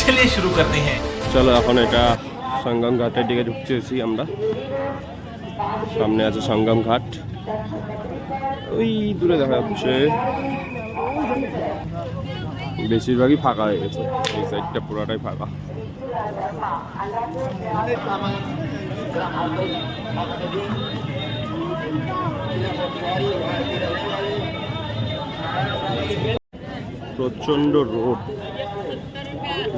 चलिए शुरू करते हैं। চলো এখন এটা সঙ্গম ঘাটের দিকে ঢুকতেছি আমরা। সামনে আছে সঙ্গম ঘাট, ওই দূরে দেখা যাচ্ছে। বেশিরভাগই ফাঁকা হয়ে গেছে, এই সাইডটা পুরোটাই ফাঁকা। প্রচন্ড রোদ,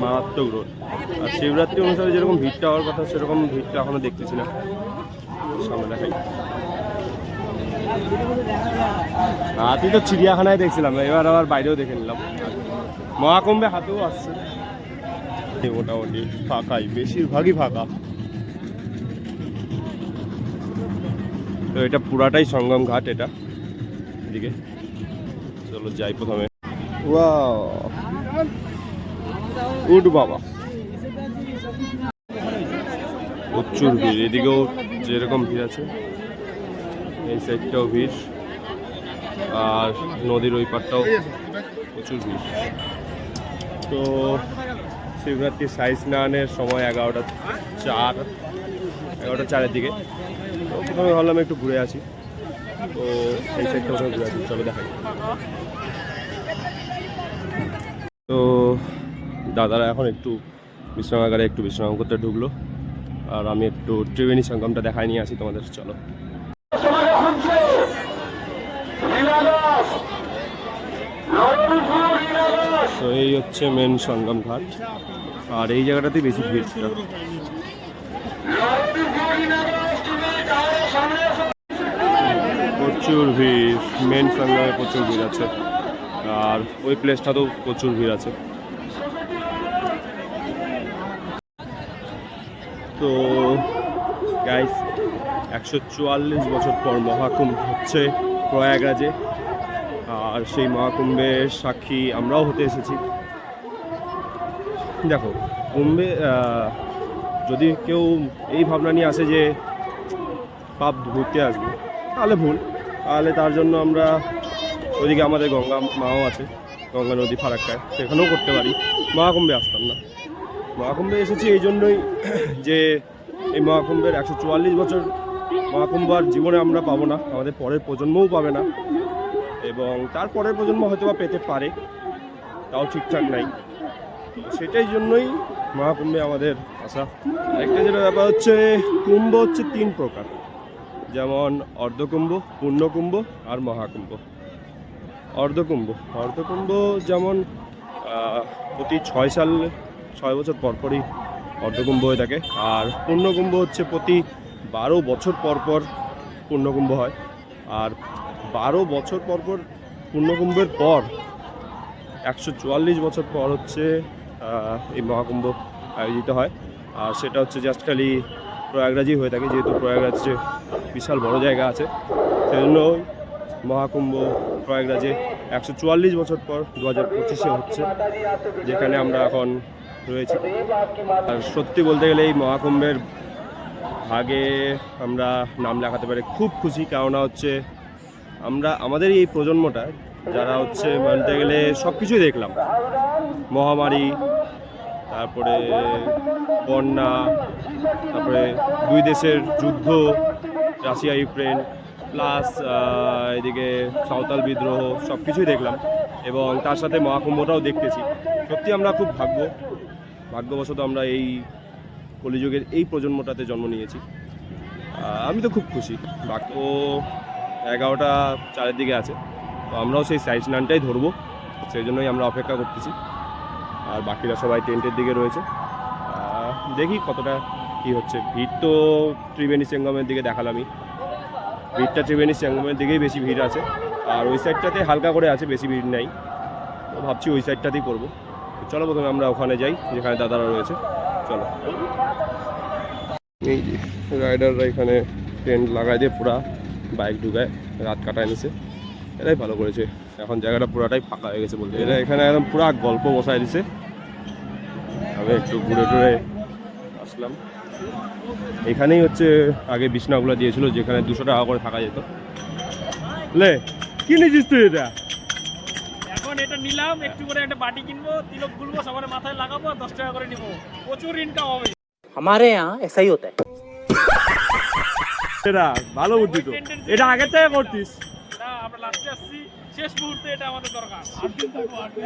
মারাত্মক রোদ। আর শিবরাত্রি অনুসারে যেরকম ভিড়টা হওয়ার কথা সেরকম ভিড়টা এখনো দেখতেছি না। সামনে দেখাই, হাতি তো চিড়িয়াখানায় দেখছিলাম, এবার আবার বাইরেও দেখে নিলাম। মহাকুম্ভে হাতেও আসছে। মোটামুটি ফাঁকাই, বেশিরভাগই ফাঁকা। তো এটা পুরাটাই সঙ্গম ঘাট, এটা এদিকে। চলো যাই প্রথমে। ওয়াও, উঠ বাবা, প্রচুর ভিড়। এদিকেও যেরকম ভিড় আছে এই সাইডটাও ভিড়, আর নদীর ওই পারটাও প্রচুর ভিড়। তো শিবরাত্রির সাই স্নানের সময় 11:04 দিকে। তো প্রথমে ভাবলাম একটু ঘুরে আসি, তো এই সাইডটা ওখানে ঘুরে আসি। চলো দেখাই। তো দাদারা এখন একটু বিশ্রামাগারে একটু বিশ্রাম করতে ঢুকলো, আর আমি একটু ত্রিবেণী সঙ্গমটা দেখাই নিয়ে আসি তোমাদের। চলো। তো এই হচ্ছে মেন সঙ্গম ঘাট, আর এই জায়গাটাতেই বেশি ভিড় ছিল। প্রচুর ভিড়, মেন সঙ্গমে প্রচুর ভিড় আছে, আর ওই প্লেসটাতেও প্রচুর ভিড় আছে। তো গাইস, 144 বছর পর মহাকুম্ভ হচ্ছে প্রয়াগরাজে, আর সেই মহাকুম্ভের সাক্ষী আমরাও হতে এসেছি। দেখো, কুম্ভে যদি কেউ এই ভাবনা নিয়ে আসে যে পাপ ঘুরতে আসবে, তাহলে ভুল। তাহলে তার জন্য আমরা ওইদিকে আমাদের গঙ্গা মাও আছে, গঙ্গা নদী ফারাক্কায়, সেখানেও করতে পারি। মহাকুম্ভে আসতাম না। মহাকুম্ভে এসেছি এই জন্যই যে এই মহাকুম্ভের 144 বছর মহাকুম্ভ আর জীবনে আমরা পাবো না, আমাদের পরের প্রজন্মও পাবে না, এবং তার পরের প্রজন্ম হয়তো বা পেতে পারে, তাও ঠিকঠাক নাই। সেটাই জন্যই মহাকুম্ভে আমাদের আসা। একটা যেটা ব্যাপার হচ্ছে, কুম্ভ হচ্ছে 3 প্রকার, যেমন অর্ধকুম্ভ, পূর্ণকুম্ভ আর মহাকুম্ভ। অর্ধকুম্ভ যেমন প্রতি 6 বছর পরপরই অর্ধকুম্ভ হয়ে থাকে, আর পূর্ণকুম্ভ হচ্ছে প্রতি 12 বছর পরপর পূর্ণকুম্ভ হয়। আর 12 বছর পরপর পূর্ণকুম্ভের পর 144 বছর পর হচ্ছে এই মহাকুম্ভ আয়োজিত হয়। আর সেটা হচ্ছে জাস্ট খালি প্রয়াগরাজই হয়ে থাকে, যেহেতু প্রয়াগরাজে বিশাল বড় জায়গা আছে, সেজন্য মহাকুম্ভ প্রয়াগরাজে 144 বছর পর 2025-এ হচ্ছে, যেখানে আমরা এখন রয়েছি। আর সত্যি বলতে গেলে এই মহাকুম্ভের ভাগে আমরা নাম লেখাতে পারি, খুব খুশি। কেননা হচ্ছে আমরা আমাদের এই প্রজন্মটা যারা হচ্ছে বলতে গেলে সব কিছুই দেখলাম, মহামারী, তারপরে বন্যা, তারপরে 2 দেশের যুদ্ধ, রাশিয়া ইউক্রেন, প্লাস এদিকে সাঁওতাল বিদ্রোহ, সব কিছুই দেখলাম, এবং তার সাথে মহাকুম্ভটাও দেখতেছি। সত্যি আমরা খুব ভাগ্যবশত আমরা এই কলিযুগের এই প্রজন্মটাতে জন্ম নিয়েছি। আমি তো খুব খুশি। বাকি 11:04 দিকে আছে, তো আমরাও সেই সাই স্নানটাই ধরবো, সেই জন্যই আমরা অপেক্ষা করতেছি। আর বাকিরা সবাই টেন্টের দিকে রয়েছে। দেখি কতটা কি হচ্ছে। ভিড় তো ত্রিবেণী সঙ্গমের দিকে দেখালামই, ভিড়টা ত্রিবেণী সঙ্গমের দিকেই বেশি ভিড় আছে, আর ওই সাইডটাতে হালকা করে আছে, বেশি ভিড় নাই। তো ভাবছি ওই সাইডটাতেই করবো। চলো প্রথমে আমরা ওখানে যাই যেখানে দাদারা রয়েছে। চলো। এই রাইডাররা এখানে টেন্ট লাগাই দিয়ে পুরা বাইক ঢুকায় রাত কাটায় নিছে, এটাই ভালো করেছে। এখন জায়গাটা পুরাটাই ফাঁকা হয়ে গেছে বলতে, এরা এখানে একদম পুরা গল্প বসায় দিছে। আমি একটু ঘুরে টুরে আসলাম। এখানেই হচ্ছে আগে বিছনাগুলো দিয়েছিল, যেখানে 200 টাকা করে থাকা যেত। লে কি নিয়েছিস তুই? এটা এখন এখন এটা নিলাম, একটু করে একটা বাটি কিনবো, তিলক গুলবো, সবার মাথায় লাগাবো, 10 টাকা করে নিবো, প্রচুর ইনকাম হবে। हमारे यहाँ ऐसा ही होता है। এটা ভালো বুদ্ধি তো, এটা আগে থেকে করতিস। না, আমরা লাস্টে আসছি, শেষ মুহূর্তে এটা আমাদের দরকার। 8 দিন থাকবো, 8 দিন।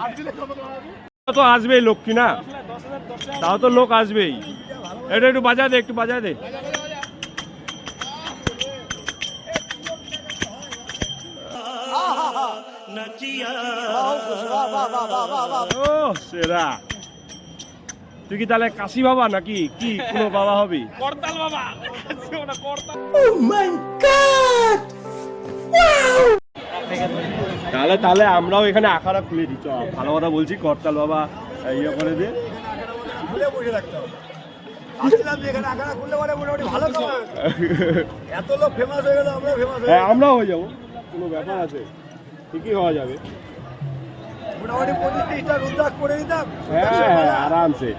8 দিনে কত টাকা হবে? তো আসবেই লক্ষ্মী না, 10,000, 10,000। তাও তো লোক আসবেই। এটা একটু বাজায় দে, একটু বাজায় দে। ও সেরা, তুই কি তাহলে কাশি বাবা নাকি কি কোনো বাবা হবি? করতাল বাবা, না করতাল। তাহলে তাহলে আমরাও এখানে আখাড়া খুলে দিই, চল। ভালো কথা বলছি, করতাল বাবা ইয়ে করে দে। হ্যাঁ, আমরাও হয়ে যাবো, কোনো ব্যাপার আছে, ঠিকই হওয়া যাবে। হ্যাঁ, আরামসে।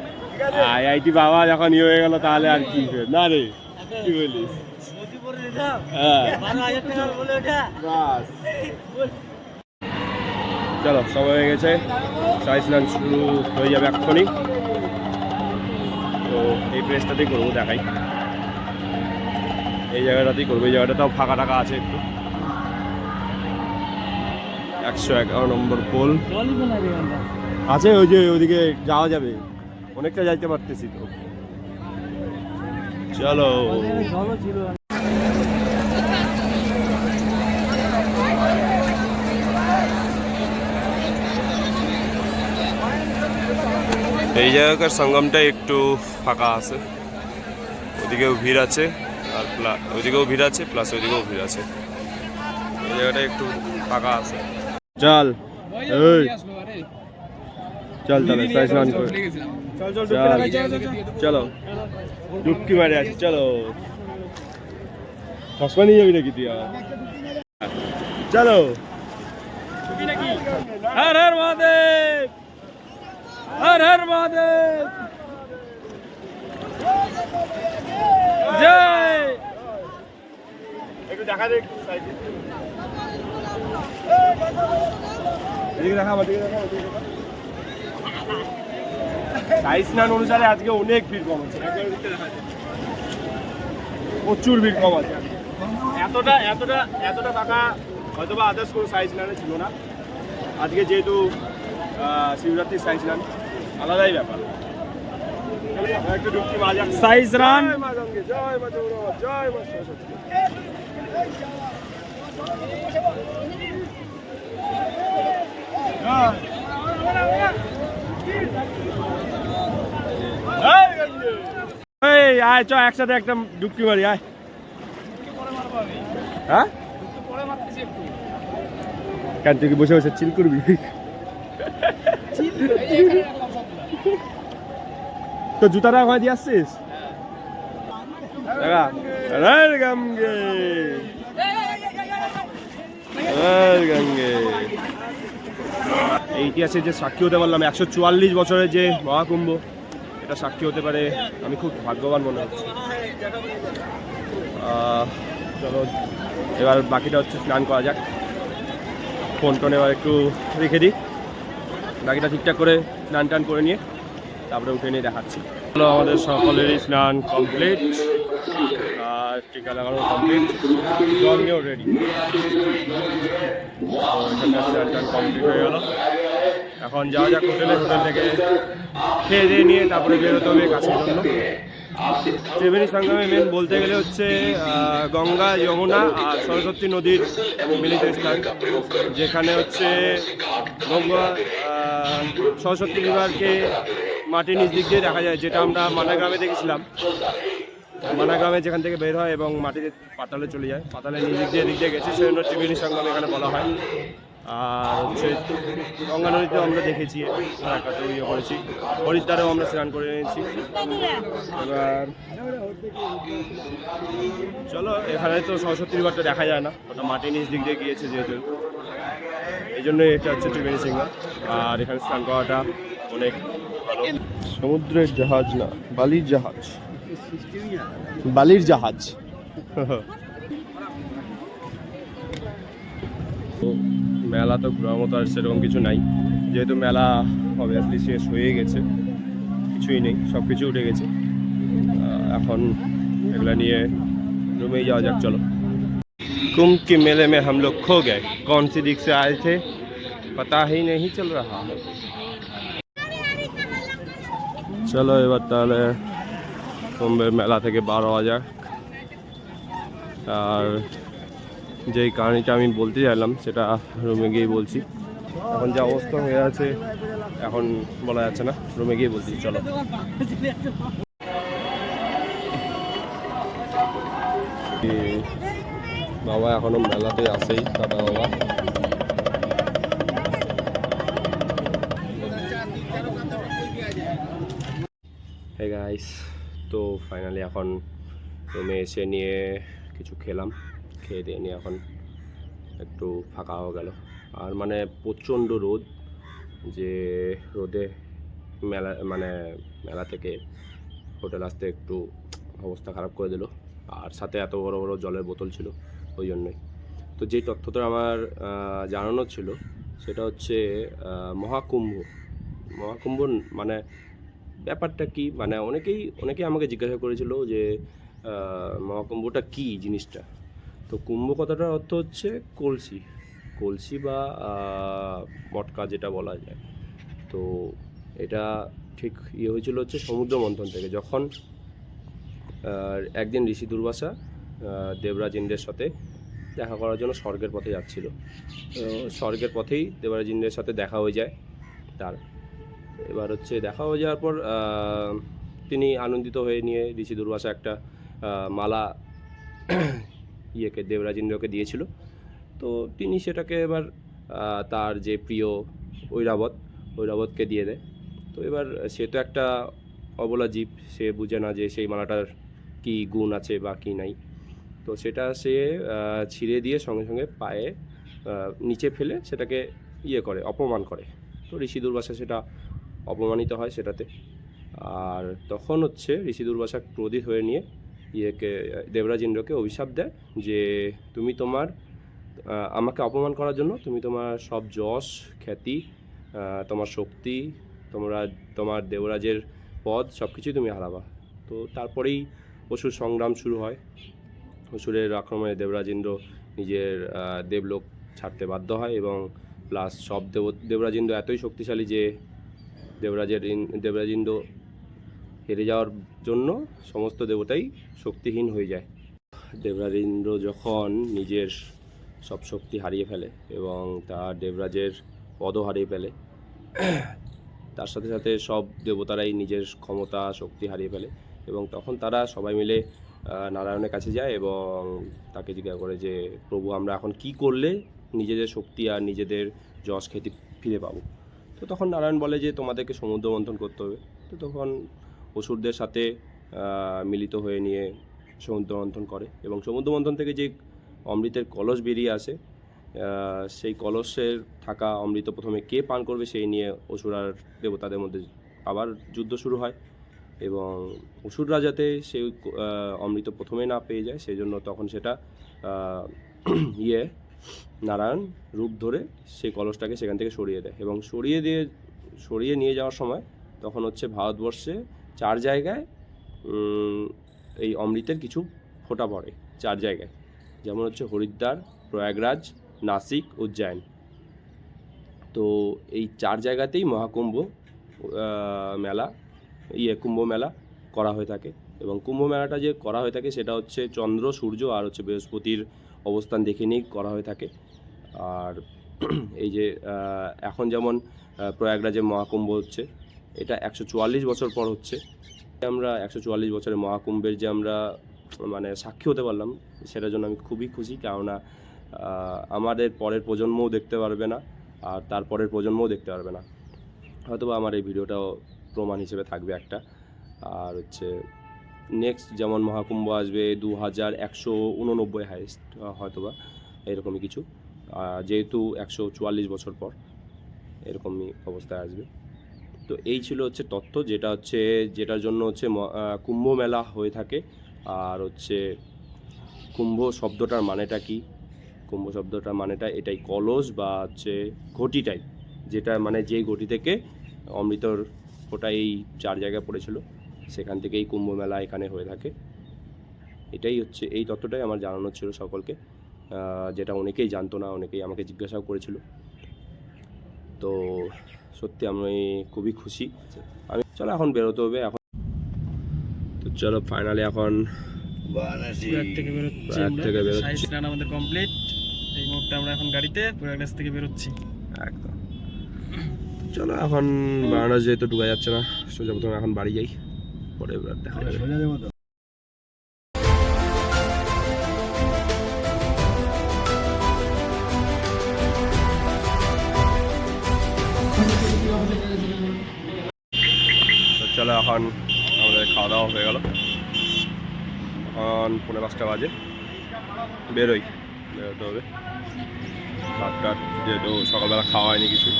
আইআইটি বাবা যখন ইয়ে হয়ে গেল তাহলে আর কি না রে, কি বলিস? হ্যাঁ, বাস। চলো, সময় হয়ে গেছে, শাহী স্নান শুরু হয়ে যাবে এক্ষুনি। তো এই প্লেসটাতেই করবো, দেখাই, এই জায়গাটাতেই করবো। এই জায়গাটাতেও ফাঁকা টাকা আছে একটু। 111 নম্বর পোল আছে, ওই যে ওইদিকে যাওয়া যাবে, অনেকটা যাইতে পারতেছি তো। চলো, এই জায়গাকার সঙ্গমটা একটু ফাঁকা আছে, ওদিকেও ভিড় আছে, আর ওইদিকেও ভিড় আছে, প্লাস ওইদিকেও ভিড় আছে। এই জায়গাটা একটু ফাঁকা আছে। চল, এই চল তাহলে স্নান করে চলো, ডুবকি মারে আছি। চলো, চশমা নিয়ে যাবি নাকি তুই? চলো, হর হর মহাদেব, হর হর মহাদেব, জয়। একটু দেখা দে, শাহী স্নান অনুসারে আজকে অনেক ভিড় কম আছে, প্রচুর ভিড় কম আছে। এতটা এতটা এতটা টাকা হয়তো বা আদার্স কোনো শাহী স্নানে ছিল না। আজকে যেহেতু শিবরাত্রির শাহী স্নান, আলাদাই ব্যাপার। একটু ডুবকি মাজা, শাহী স্নান। জয় মা গঙ্গে, জয় মা চৌরামা, জয় মা সরস্বতী। আয় চ, একসাথে একটা ডুবকি মারি, আয়। হ্যাঁ, কেন তুই কি বসে বসে চিল করবি? তো জুতাটা ওখানে দিয়ে আসছিস? গঙ্গে, গঙ্গে। এই ইতিহাসে যে সাক্ষী হতে পারলাম, 144 বছরের যে মহাকুম্ভ, এটা সাক্ষী হতে পারে, আমি খুব ভাগ্যবান মনে হচ্ছে। চলো, এবার বাকিটা হচ্ছে স্নান করা যাক। ফোন টোন এবার একটু রেখে দিই, বাকিটা ঠিকঠাক করে স্নান টান করে নিয়ে তারপরে উঠে নিয়ে দেখাচ্ছি। চলো, আমাদের সকলেরই স্নান কমপ্লিট, আর টিকা লাগানো কমপ্লিট, জল নিয়েও রেডি। স্নান টান কমপ্লিট হয়ে গেল। এখন যাওয়া যাক হোটেলে, হোটেল থেকে খেয়ে দিয়ে নিয়ে তারপরে বেরোতে হবে কাছের জন্য। ত্রিবেণী সঙ্গমে মেন বলতে গেলে হচ্ছে গঙ্গা, যমুনা আর সরস্বতী নদীর মিলিত স্থান, যেখানে হচ্ছে গঙ্গা সরস্বতী রিভারকে মাটির নিচ দিক দিয়ে দেখা যায়, যেটা আমরা মানাগ্রামে দেখেছিলাম। মানাগ্রামে যেখান থেকে বের হয় এবং মাটিতে পাতালে চলে যায়, পাতালের নিচ দিক দিয়ে গেছে, সেই জন্য ত্রিবেণী সঙ্গম এখানে বলা হয়। আর হচ্ছে গঙ্গা নদীতেও আমরা দেখেছি, একাতেও ইয়ে করেছি, হরিদ্বারেও আমরা স্নান করে নিয়েছি। এবার চলো, এখানে তো সরস্বতী রিভারটা দেখা যায় না, ওটা মাটির নিচ দিক দিয়ে গিয়েছে যেহেতু, এই জন্যই এটা হচ্ছে ত্রিবেণী সঙ্গম। আর এখানে স্নান করাটা অনেক ভালো। সমুদ্রের জাহাজ না, বালির জাহাজ, বালির জাহাজ। মেলা তো ঘোরার মতো আর সেরকম কিছু নাই, যেহেতু মেলা অবভিয়াসলি শেষ হয়ে গেছে, কিছুই নেই, সব কিছু উঠে গেছে। এখন এগুলা নিয়ে রুমেই যাওয়া যাক, চলো। कुंभ के मेले में हम लोग खो गए, कौन सी दिख से आए थे पता ही नहीं चल रहा है। চলো এবার তাহলে কুম্ভের মেলা থেকে বার হওয়া যাক। আর যেই কাহিনিটা আমি বলতে চাইলাম সেটা রুমে গিয়ে বলছি। এখন যা অবস্থা হয়ে আছে এখন বলা যাচ্ছে না, রুমে গিয়ে বলছি, চলো। বাবা এখনো মেলাতে আসেই, দাদা বাবা। হে গাইস, তো ফাইনালি এখন রুমে এসে নিয়ে কিছু খেলাম, খেয়ে দিয়ে নিয়ে এখন একটু ফাঁকা হয়ে গেল। আর মানে প্রচণ্ড রোদ, যে রোদে মেলা থেকে হোটেল আসতে একটু অবস্থা খারাপ করে দিল। আর সাথে এত বড় বড় জলের বোতল ছিল, ওই জন্যই। তো যেই তথ্যটা আমার জানানোর ছিল সেটা হচ্ছে মহাকুম্ভ মানে ব্যাপারটা কি, মানে অনেকেই আমাকে জিজ্ঞাসা করেছিল যে মহাকুম্ভটা কি জিনিসটা। তো কুম্ভ কথাটার অর্থ হচ্ছে কলসি বা মটকা যেটা বলা যায়। তো এটা ঠিক হয়েছিল হচ্ছে সমুদ্র মন্থন থেকে, যখন একদিন ঋষি দুর্বাসা দেবরাজ ইন্দ্রের সাথে দেখা করার জন্য স্বর্গের পথে যাচ্ছিল। তো স্বর্গের পথেই দেবরাজ ইন্দ্রের সাথে দেখা হয়ে যায় তার। এবার হচ্ছে দেখা হয়ে যাওয়ার পর তিনি আনন্দিত হয়ে নিয়ে ঋষি দুর্বাসা একটা মালা দেবরাজ ইন্দ্রকে দিয়েছিল। তো তিনি সেটাকে এবার তার যে প্রিয় ঐরাবতকে দিয়ে দেয়। তো এবার সে তো একটা অবলা জীব, সে বুঝে না যে সেই মালাটার কি গুণ আছে বা কি নাই। তো সেটা সে ছিঁড়ে দিয়ে সঙ্গে সঙ্গে পায়ে নিচে ফেলে সেটাকে অপমান করে। তো ঋষি দুর্বাসা সেটা অপমানিত হয় সেটাতে। আর তখন হচ্ছে ঋষি দুর্বাসা ক্রোধিত হয়ে নিয়ে দেবরাজ ইন্দ্রকে অভিশাপ দেয় যে তুমি আমাকে অপমান করার জন্য তুমি তোমার সব যশ খ্যাতি, তোমার শক্তি, তোমার দেবরাজের পদ সব কিছুই তুমি হারাবা। তো তারপরেই অসুর সংগ্রাম শুরু হয়। অসুরের আক্রমণে দেবরাজ ইন্দ্র নিজের দেবলোক ছাড়তে বাধ্য হয়, এবং প্লাস সব দেবরাজ ইন্দ্র এতই শক্তিশালী যে দেবরাজ ইন্দ্র হেরে যাওয়ার জন্য সমস্ত দেবতাই শক্তিহীন হয়ে যায়। দেবরাজ ইন্দ্র যখন নিজের সব শক্তি হারিয়ে ফেলে এবং তার দেবরাজের পদও হারিয়ে ফেলে, তার সাথে সাথে সব দেবতারাই নিজের ক্ষমতা শক্তি হারিয়ে ফেলে, এবং তখন তারা সবাই মিলে নারায়ণের কাছে যায় এবং তাকে জিজ্ঞাসা করে যে প্রভু, আমরা এখন কি করলে নিজেদের শক্তি আর নিজেদের যশ খ্যাতি ফিরে পাবো। তো তখন নারায়ণ বলে যে তোমাদেরকে সমুদ্র মন্থন করতে হবে। তো তখন অসুরদের সাথে মিলিত হয়ে নিয়ে সমুদ্র মন্থন করে, এবং সমুদ্র মন্থন থেকে যে অমৃতের কলস বেরিয়ে আসে, সেই কলসের থাকা অমৃত প্রথমে কে পান করবে সেই নিয়ে অসুর আর দেবতাদের মধ্যে আবার যুদ্ধ শুরু হয়। এবং অসুররা যাতে সেই অমৃত প্রথমে না পেয়ে যায় সেই জন্য তখন সেটা নারায়ণ রূপ ধরে সেই কলসটাকে সেখান থেকে সরিয়ে দেয়, এবং সরিয়ে নিয়ে যাওয়ার সময় তখন হচ্ছে ভারতবর্ষে 4 জায়গায় এই অমৃতের কিছু ফোঁটা পড়ে, 4 জায়গায়, যেমন হচ্ছে হরিদ্বার, প্রয়াগরাজ, নাসিক, উজ্জয়ন। তো এই 4 জায়গাতেই মহাকুম্ভ কুম্ভ মেলা করা হয়ে থাকে। এবং কুম্ভ মেলাটা যে করা হয়ে থাকে সেটা হচ্ছে চন্দ্র, সূর্য আর হচ্ছে বৃহস্পতির অবস্থান দেখে নিয়েই করা হয়ে থাকে। আর এই যে এখন যেমন প্রয়াগরাজে মহাকুম্ভ হচ্ছে, এটা 144 বছর পর হচ্ছে। আমরা 144 বছরের মহাকুম্ভের যে আমরা সাক্ষী হতে পারলাম, সেটার জন্য আমি খুবই খুশি। কেননা আমাদের পরের প্রজন্মও দেখতে পারবে না, আর তারপরের প্রজন্মও দেখতে পারবে না। হয়তোবা আমার এই ভিডিওটাও প্রমাণ হিসেবে থাকবে একটা। আর হচ্ছে নেক্সট যেমন মহাকুম্ভ আসবে 2189 হাইস্ট, হয়তোবা এরকমই কিছু, যেহেতু 144 বছর পর এরকমই অবস্থায় আসবে। তো এই ছিল হচ্ছে তথ্য, যেটার জন্য হচ্ছে কুম্ভ মেলা হয়ে থাকে। আর হচ্ছে কুম্ভ শব্দটার মানেটা কি, কুম্ভ শব্দটা মানেটা এটাই, কলস বা হচ্ছে ঘটি টাইপ, যেটা মানে যেই ঘটি থেকে অমৃতর ফোঁটা এই 4 জায়গায় পড়েছিল, সেখান থেকেই কুম্ভ মেলা এখানে হয়ে থাকে। এটাই হচ্ছে, এই তত্ত্বটাই আমার জানানো ছিল সকলকে, যেটা অনেকেই জানতো না, অনেকেই আমাকে জিজ্ঞাসাও করেছিল। তো সত্যি আমি খুবই খুশি। আমি চলো এখন বেরোতে হবে এখন। তো চলো ফাইনালি এখন প্রয়াগ থেকে বেরোচ্ছি, প্রয়াগ থেকে বেরোচ্ছি। সাইড স্নান আমাদের কমপ্লিট। এই মুহূর্তে আমরা এখন গাড়িতে প্রয়াগরাজ থেকে বেরোচ্ছি। একদম। চলো এখন বারাণসী যেহেতু ঢুকা যাচ্ছে না, সোজা প্রথমে এখন বাড়ি যাই, পরে এবার দেখা যাবে। তো চলো এখন আমাদের খাওয়া দাওয়া হয়ে গেল, এখন 5:45 বাজে, বেরোতে হবে। ভাত টাত যেহেতু সকালবেলা খাওয়া হয়নি কিছু,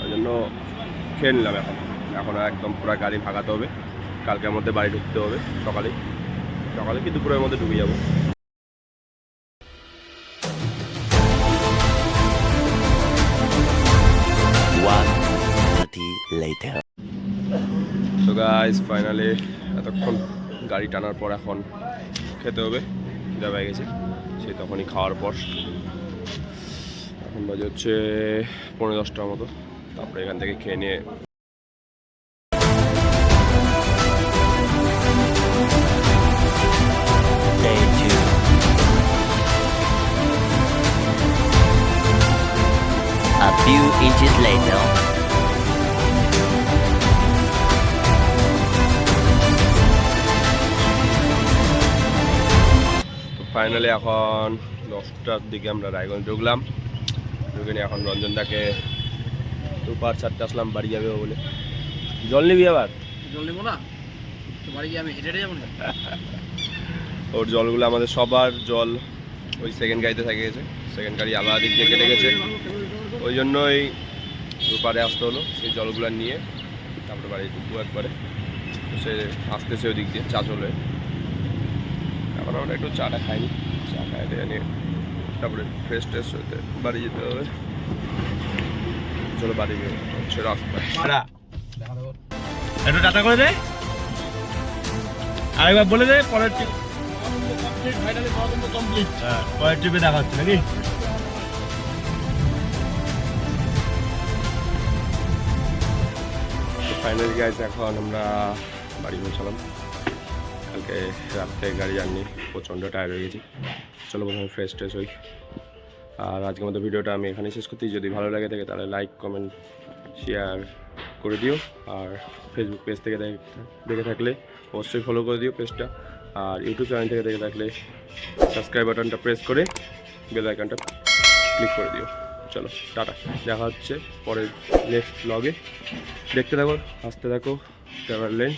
ওই জন্য খেয়ে নিলাম। এখন একদম পুরো গাড়ি ভাগাতে হবে, কালকের মধ্যে বাড়ি ঢুকতে হবে সকালে কি দুপুরের মধ্যে ঢুকে যাবো। তো গাইস ফাইনালি এতক্ষণ গাড়ি টানার পর এখন খেতে হবে, খিদা পেয়ে গেছে, সেই তখনই খাওয়ার পর। এখন বাজে হচ্ছে 9:45টার মতো, তারপরে এখান থেকে খেয়ে নিয়ে A few inches later. Finally এখন 10টার দিকে আমরা রায়গঞ্জ ঢুকলাম, ঢুকে নিয়ে এখন রঞ্জনদাকে দুপার 4টে আসলাম বাড়ি যাবে বলে। জল নিবি আবার? জল নেবো না তো, বাড়ি গিয়ে আমি হেঁটে যাবো না। ওর জলগুলো আমাদের সবার জল ওই সেকেন্ড গাড়িতে থেকে গেছে, সেকেন্ড গাড়ি আলাদা দিক দিয়ে কেটে গেছে, ওই জন্যই দুপারে আসতে হলো সেই জলগুলো নিয়ে, তারপরে বাড়ি ঢুকবো একবারে। তো সে আসতেছে ওই দিক দিয়ে চা চলে, এখন আমরা একটু চাটা খাইনি, চা খাইতে নিয়ে তারপরে ফ্রেশ ট্রেশ হতে বাড়ি যেতে হবে। চলো বাড়ি হচ্ছে রাস্তা, একটু টাটা করে দে, আরেকবার বলে দে পরের ট্রিপ ফাইনালি কমপ্লিট। পরের ট্রিপে দেখা হচ্ছে নাকি? ফাইনালি গাইজ এখন আমরা বাড়ি পৌঁছালাম। কালকে রাত্রে গাড়ি জার্নি, প্রচণ্ড টায়ার্ড হয়ে গেছি। চলো প্রথমে ফ্রেশ ট্রেশ হই। আর আজকের মতো ভিডিওটা আমি এখানে শেষ করতেই, যদি ভালো লাগে থাকে তাহলে লাইক কমেন্ট শেয়ার করে দিও। আর ফেসবুক পেজ থেকে দেখে থাকলে অবশ্যই ফলো করে দিও পেজটা। আর ইউটিউব চ্যানেল থেকে দেখে থাকলে সাবস্ক্রাইব বাটনটা প্রেস করে বেল আইকনটা ক্লিক করে দিও। চলো টাটা, দেখা হচ্ছে পরের নেক্সট ব্লগে। দেখতে থাকো, হাসতে থাকো, ট্রাভেল লেন্স।